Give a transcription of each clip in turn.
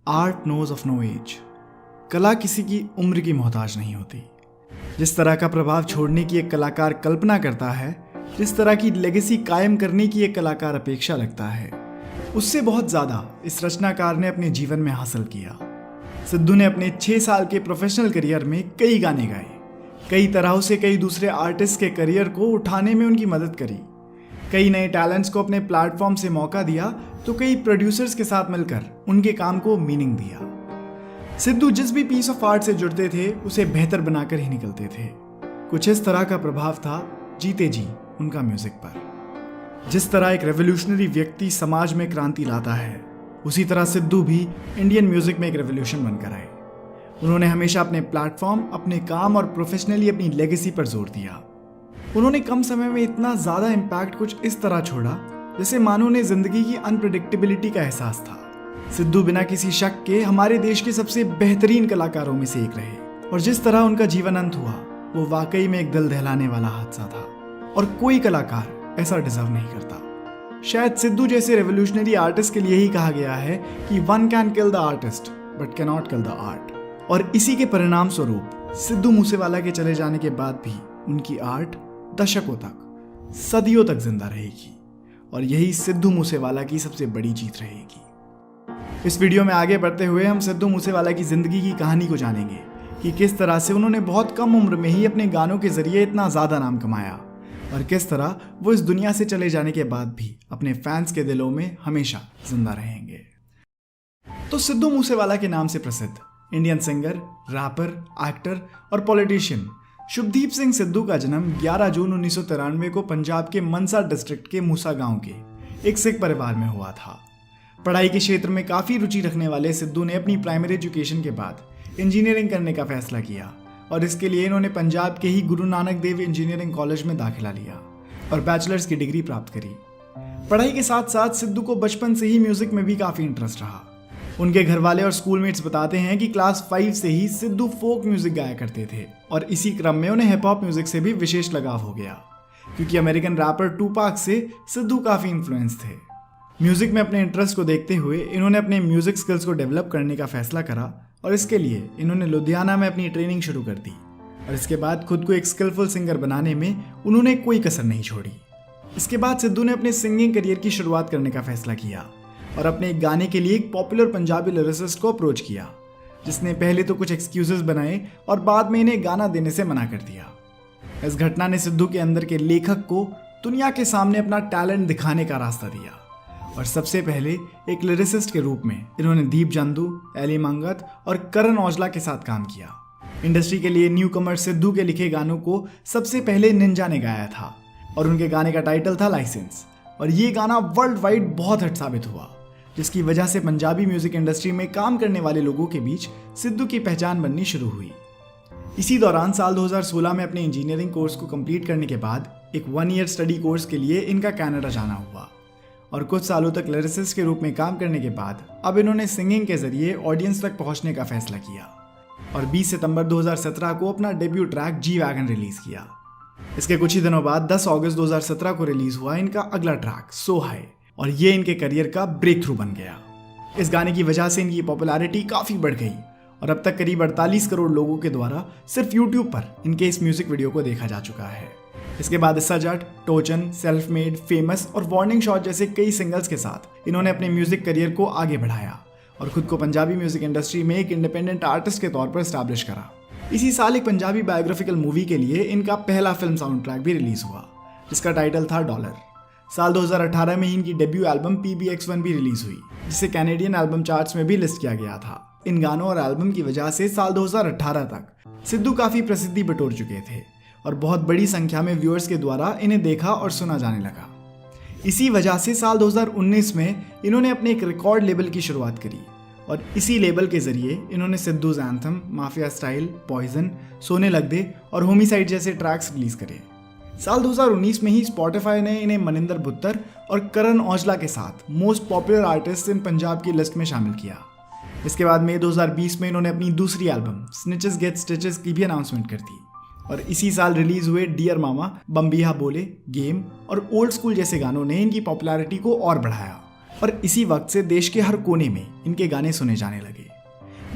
Art knows of no age. कला किसी की उम्र की मोहताज नहीं होती। जिस तरह का प्रभाव छोड़ने की एक कलाकार कल्पना करता है, जिस तरह की लेगेसी कायम करने की एक कलाकार अपेक्षा लगता है, उससे बहुत ज़्यादा इस रचनाकार ने अपने जीवन में हासिल किया। सिद्धू ने अपने 6 साल के प्रोफेशनल करियर में कई गाने गाए, कई तरह से कई दूसरे आर्टिस्ट के करियर को उठाने में उनकी मदद करी, कई नए टैलेंट्स को अपने प्लेटफॉर्म से मौका दिया, तो कई प्रोड्यूसर्स के साथ मिलकर उनके काम को मीनिंग दिया। सिद्धू जिस भी पीस ऑफ आर्ट से जुड़ते थे उसे बेहतर बनाकर ही निकलते थे। कुछ इस तरह का प्रभाव था जीते जी उनका म्यूजिक पर। जिस तरह एक रेवोल्यूशनरी व्यक्ति समाज में क्रांति लाता है, उसी तरह सिद्धू भी इंडियन म्यूजिक में एक रेवोल्यूशन बनकर आए। उन्होंने हमेशा अपने प्लेटफॉर्म, अपने काम और प्रोफेशनली अपनी लेगेसी पर जोर दिया। उन्होंने कम समय में इतना ज्यादा इम्पैक्ट कुछ इस तरह छोड़ा जैसे मानो उन्हें जिंदगी की अनप्रेडिक्टेबिलिटी का एहसास था। सिद्धू बिना किसी शक के हमारे देश के सबसे बेहतरीन कलाकारों में से एक रहे, और जिस तरह उनका जीवन अंत हुआ वो वाकई में एक दिल दहलाने वाला हादसा था, और कोई कलाकार ऐसा डिजर्व नहीं करता। शायद सिद्धू जैसे रेवोल्यूशनरी आर्टिस्ट के लिए ही कहा गया है कि one can kill the artist but can not kill the art. और इसी के परिणाम स्वरूप सिद्धू मूसेवाला के चले जाने के बाद भी उनकी आर्ट दशकों तक, सदियों तक जिंदा रहेगी, और यही सिद्धू मूसेवाला की सबसे बड़ी जीत रहेगी। इस वीडियो में आगे बढ़ते हुए हम सिद्धू मूसेवाला की जिंदगी की कहानी को जानेंगे कि किस तरह से उन्होंने बहुत कम उम्र में ही अपने गानों के जरिए इतना ज्यादा नाम कमाया, और किस तरह वो इस दुनिया से चले जाने के बाद भी अपने फैंस के दिलों में हमेशा जिंदा रहेंगे। तो सिद्धू मूसेवाला के नाम से प्रसिद्ध इंडियन सिंगर, रैपर, एक्टर और पॉलिटिशियन शुभदीप सिंह सिद्धू का जन्म 11 जून 1993 को पंजाब के मनसा डिस्ट्रिक्ट के मूसा गांव के एक सिख परिवार में हुआ था। पढ़ाई के क्षेत्र में काफ़ी रुचि रखने वाले सिद्धू ने अपनी प्राइमरी एजुकेशन के बाद इंजीनियरिंग करने का फैसला किया, और इसके लिए इन्होंने पंजाब के ही गुरु नानक देव इंजीनियरिंग कॉलेज में दाखिला लिया और बैचलर्स की डिग्री प्राप्त करी। पढ़ाई के साथ साथ सिद्धू को बचपन से ही म्यूजिक में भी काफ़ी इंटरेस्ट रहा। उनके घर वाले और स्कूलमेट्स बताते हैं कि क्लास 5 से ही सिद्धू फोक म्यूजिक गाया करते थे, और इसी क्रम में उन्हें हिप हॉप म्यूजिक से भी विशेष लगाव हो गया, क्योंकि अमेरिकन रैपर टूपाक से सिद्धू काफ़ी इन्फ्लुएंस थे। म्यूजिक में अपने इंटरेस्ट को देखते हुए इन्होंने अपने म्यूजिक स्किल्स को डेवलप करने का फैसला करा, और इसके लिए इन्होंने लुधियाना में अपनी ट्रेनिंग शुरू कर दी, और इसके बाद खुद को एक स्किलफुल सिंगर बनाने में उन्होंने कोई कसर नहीं छोड़ी। इसके बाद सिद्धू ने अपने सिंगिंग करियर की शुरुआत करने का फैसला किया और अपने एक गाने के लिए एक पॉपुलर पंजाबी लिरिसिस्ट को अप्रोच किया, जिसने पहले तो कुछ एक्सक्यूजेस बनाए और बाद में इन्हें गाना देने से मना कर दिया। इस घटना ने सिद्धू के अंदर के लेखक को दुनिया के सामने अपना टैलेंट दिखाने का रास्ता दिया, और सबसे पहले एक लिरिसिस्ट के रूप में इन्होंने दीप जंदू, एली मंगत और करण औजला के साथ काम किया। इंडस्ट्री के लिए न्यू कमर सिद्धू के लिखे गानों को सबसे पहले निंजा ने गाया था, और उनके गाने का टाइटल था लाइसेंस, और ये गाना वर्ल्ड वाइड बहुत हिट साबित हुआ, जिसकी वजह से पंजाबी म्यूजिक इंडस्ट्री में काम करने वाले लोगों के बीच सिद्धू की पहचान बननी शुरू हुई। इसी दौरान साल 2016 में अपने इंजीनियरिंग कोर्स को कंप्लीट करने के बाद एक 1 ईयर स्टडी कोर्स के लिए इनका कनाडा जाना हुआ, और कुछ सालों तक लिरिसिस्ट के रूप में काम करने के बाद अब इन्होंने सिंगिंग के जरिए ऑडियंस तक पहुंचने का फैसला किया, और 20 सितंबर 2017 को अपना debut track G wagon release किया। इसके कुछ ही दिनों बाद 10 अगस्त 2017 को रिलीज हुआ इनका अगला ट्रैक सो हाई, और ये इनके करियर का ब्रेक थ्रू बन गया। इस गाने की वजह से इनकी पॉपुलैरिटी काफ़ी बढ़ गई, और अब तक करीब 48 करोड़ लोगों के द्वारा सिर्फ यूट्यूब पर इनके इस म्यूजिक वीडियो को देखा जा चुका है। इसके बाद इस्सा जट, टोचन, सेल्फ मेड, फेमस और वार्निंग शॉट जैसे कई सिंगल्स के साथ इन्होंने अपने म्यूजिक करियर को आगे बढ़ाया, और खुद को पंजाबी म्यूजिक इंडस्ट्री में एक इंडिपेंडेंट आर्टिस्ट के तौर पर स्टैब्लिश करा। इसी साल एक पंजाबी बायोग्राफिकल मूवी के लिए इनका पहला फिल्म साउंड ट्रैक भी रिलीज हुआ, जिसका टाइटल था डॉलर। साल 2018 में ही इनकी डेब्यू एल्बम PBX1 भी रिलीज हुई, जिसे कैनेडियन एल्बम चार्ट्स में भी लिस्ट किया गया था। इन गानों और एल्बम की वजह से साल 2018 तक सिद्धू काफ़ी प्रसिद्धि बटोर चुके थे, और बहुत बड़ी संख्या में व्यूअर्स के द्वारा इन्हें देखा और सुना जाने लगा। इसी वजह से साल 2019 में इन्होंने अपने एक रिकॉर्ड लेबल की शुरुआत करी, और इसी लेबल के जरिए इन्होंने सिद्धूज एंथम, माफिया स्टाइल, पॉइजन, सोने लग दे और होमिसाइड जैसे ट्रैक्स रिलीज करे। साल 2019 में ही स्पॉटिफाई ने इन्हें मनिंदर बुत्तर और करण औजला के साथ most popular artist in Punjab की लिस्ट में शामिल किया। इसके बाद मई 2020 में इन्होंने अपनी दूसरी एल्बम स्निचेस गेट स्टिचेस की भी अनाउंसमेंट कर दी, और इसी साल रिलीज हुए डियर मामा, बम्बिहा बोले, गेम और ओल्ड स्कूल जैसे गानों ने इनकी पॉपुलैरिटी को और बढ़ाया। और इसी वक्त से देश के हर कोने में इनके गाने सुने जाने लगे।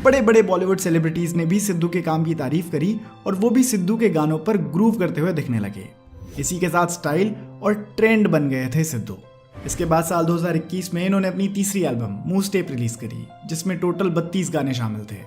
बड़े बड़े बॉलीवुड सेलिब्रिटीज ने भी सिद्धू के काम की तारीफ करी और वो भी सिद्धू के गानों पर ग्रूव करते हुए दिखने लगे। इसी के साथ स्टाइल और ट्रेंड बन गए थे सिद्धू। इसके बाद साल 2021 में इन्होंने अपनी तीसरी एल्बम मूव स्टेप रिलीज करी, जिसमें टोटल 32 गाने शामिल थे।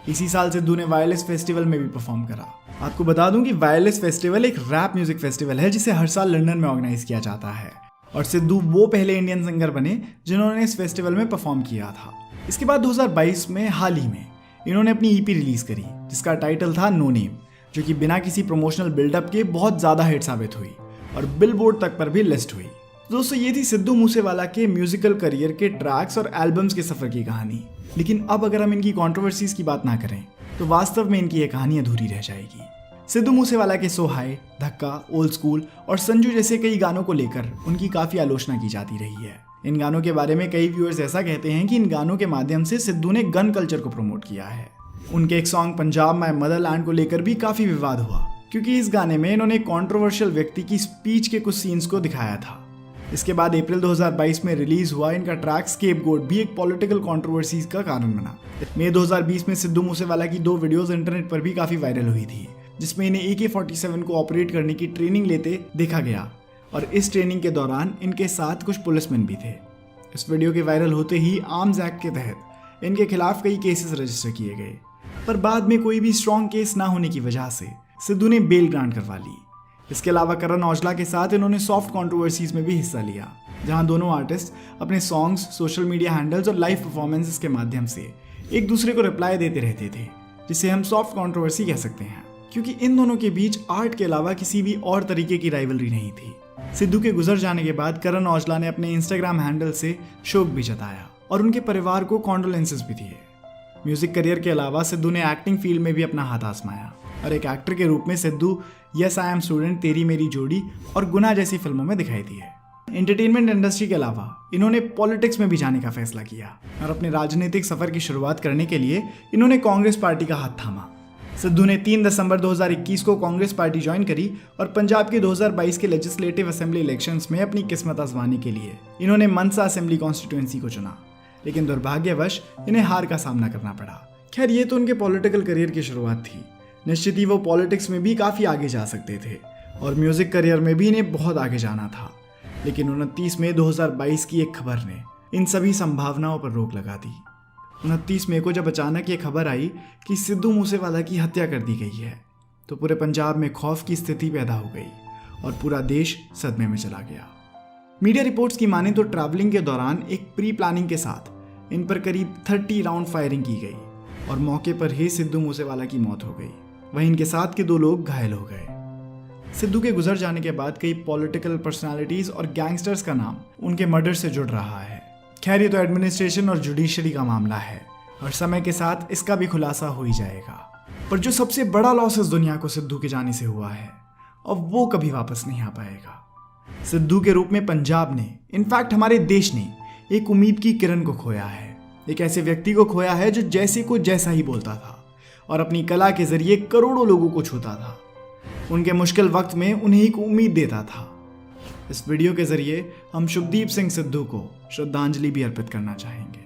इसी साल सिद्धू ने वायरलेस फेस्टिवल में भी परफॉर्म करा। आपको बता दूं कि वायरलेस फेस्टिवल एक रैप म्यूजिक फेस्टिवल है जिसे हर साल लंदन में ऑर्गेनाइज किया जाता है और सिद्धू वो पहले इंडियन सिंगर बने जिन्होंने इस फेस्टिवल में परफॉर्म किया था। इसके बाद 2022 में हाल ही में इन्होंने अपनी ईपी रिलीज करी जिसका टाइटल था नो नेम, जो कि बिना किसी प्रमोशनल बिल्डअप के बहुत ज्यादा हिट साबित हुई और बिलबोर्ड तक पर भी लिस्ट हुई। दोस्तों, ये थी सिद्धू मूसेवाला के म्यूजिकल करियर के ट्रैक्स और एल्बम्स के सफर की कहानी। लेकिन अब अगर हम इनकी कंट्रोवर्सीज की बात ना करें तो वास्तव में इनकी ये कहानी अधूरी रह जाएगी। सिद्धू मूसेवाला के सो हाय, धक्का, ओल्ड स्कूल और संजू जैसे कई गानों को लेकर उनकी काफी आलोचना की जाती रही है। इन गानों के बारे में कई व्यूअर्स ऐसा कहते हैं कि इन गानों के माध्यम से सिद्धू ने गन कल्चर को प्रमोट किया है। उनके एक सॉन्ग पंजाब माय मदरलैंड को लेकर भी काफी विवाद हुआ, क्योंकि इस गाने में इन्होंने कंट्रोवर्शियल व्यक्ति की स्पीच के कुछ सीन्स को दिखाया था। इसके बाद अप्रैल 2022 में रिलीज हुआ इनका ट्रैक स्केपगोट भी एक पॉलिटिकल कंट्रोवर्सीज का कारण बना। मई 2020 में सिद्धू मूसेवाला की 2 वीडियोस इंटरनेट पर भी काफी वायरल हुई थी, जिसमें इन्हें AK-47 को ऑपरेट करने की ट्रेनिंग लेते देखा गया और इस ट्रेनिंग के दौरान इनके साथ कुछ पुलिसमैन भी थे। इस वीडियो के वायरल होते ही आर्म्स एक्ट के तहत इनके खिलाफ कई केसेस रजिस्टर किए गए, पर बाद में कोई भी स्ट्रॉन्ग केस ना होने की वजह से सिद्धू ने बेल ग्रांट करवा ली। इसके अलावा करण औजला के साथ इन्होंने सॉफ्ट कंट्रोवर्सीज में भी हिस्सा लिया, जहां दोनों आर्टिस्ट अपने सॉन्ग्स, सोशल मीडिया हैंडल्स और लाइव परफॉर्मेंसेस के माध्यम से एक दूसरे को रिप्लाई देते रहते थे, जिसे हम सॉफ्ट कंट्रोवर्सी कह सकते हैं, क्योंकि इन दोनों के बीच आर्ट के अलावा किसी भी और तरीके की राइवलरी नहीं थी। सिद्धू के गुजर जाने के बाद करण औजला ने अपने इंस्टाग्राम हैंडल से शोक भी जताया और उनके परिवार को कॉन्डोलेंसेस भी दिए। म्यूजिक करियर के अलावा सिद्धू ने एक्टिंग फील्ड में भी अपना हाथ आजमाया और एक एक्टर के रूप में Sidhu yes I am student, तेरी मेरी जोड़ी और गुना जैसी फिल्मों में दिखाई दी है। एंटरटेनमेंट इंडस्ट्री के अलावा इन्होंने पॉलिटिक्स में भी जाने का फैसला किया और अपने राजनीतिक सफर की शुरुआत करने के लिए इन्होंने कांग्रेस पार्टी का हाथ थामा। सिद्धू ने 3 दिसंबर 2021 को कांग्रेस पार्टी ज्वाइन करी और पंजाब के 2022 के लेजिस्लेटिव असेंबली इलेक्शंस में अपनी किस्मत आजमाने के लिए इन्होंने मनसा असेंबली कॉन्स्टिट्यूएंसी को चुना, लेकिन दुर्भाग्यवश इन्हें हार का सामना करना पड़ा। खैर, ये तो उनके पॉलिटिकल करियर की शुरुआत थी। निश्चित ही वो पॉलिटिक्स में भी काफ़ी आगे जा सकते थे और म्यूजिक करियर में भी इन्हें बहुत आगे जाना था, लेकिन 29 मई 2022 की एक खबर ने इन सभी संभावनाओं पर रोक लगा दी। 29 मई को जब अचानक ये खबर आई कि सिद्धू मूसेवाला की हत्या कर दी गई है, तो पूरे पंजाब में खौफ की स्थिति पैदा हो गई और पूरा देश सदमे में चला गया। मीडिया रिपोर्ट्स की माने तो ट्रैवलिंग के दौरान एक प्री प्लानिंग के साथ इन पर करीब 30 राउंड फायरिंग की गई और मौके पर ही सिद्धू मूसेवाला की मौत हो गई। वहीं इनके साथ के 2 लोग घायल हो गए। सिद्धू के गुजर जाने के बाद कई पॉलिटिकल पर्सनालिटीज और गैंगस्टर्स का नाम उनके मर्डर से जुड़ रहा है। खैर, ये तो एडमिनिस्ट्रेशन और जुडिशरी का मामला है और समय के साथ इसका भी खुलासा हो ही जाएगा। पर जो सबसे बड़ा लॉस इस दुनिया को सिद्धू के जाने से हुआ है, अब वो कभी वापस नहीं आ पाएगा। सिद्धू के रूप में पंजाब ने, इनफैक्ट हमारे देश ने, एक उम्मीद की किरण को खोया है। एक ऐसे व्यक्ति को खोया है जो जैसे को जैसा ही बोलता था और अपनी कला के जरिए करोड़ों लोगों को छूता था। उनके मुश्किल वक्त में उन्हें एक उम्मीद देता था। इस वीडियो के जरिए हम शुभदीप सिंह सिद्धू को श्रद्धांजलि भी अर्पित करना चाहेंगे।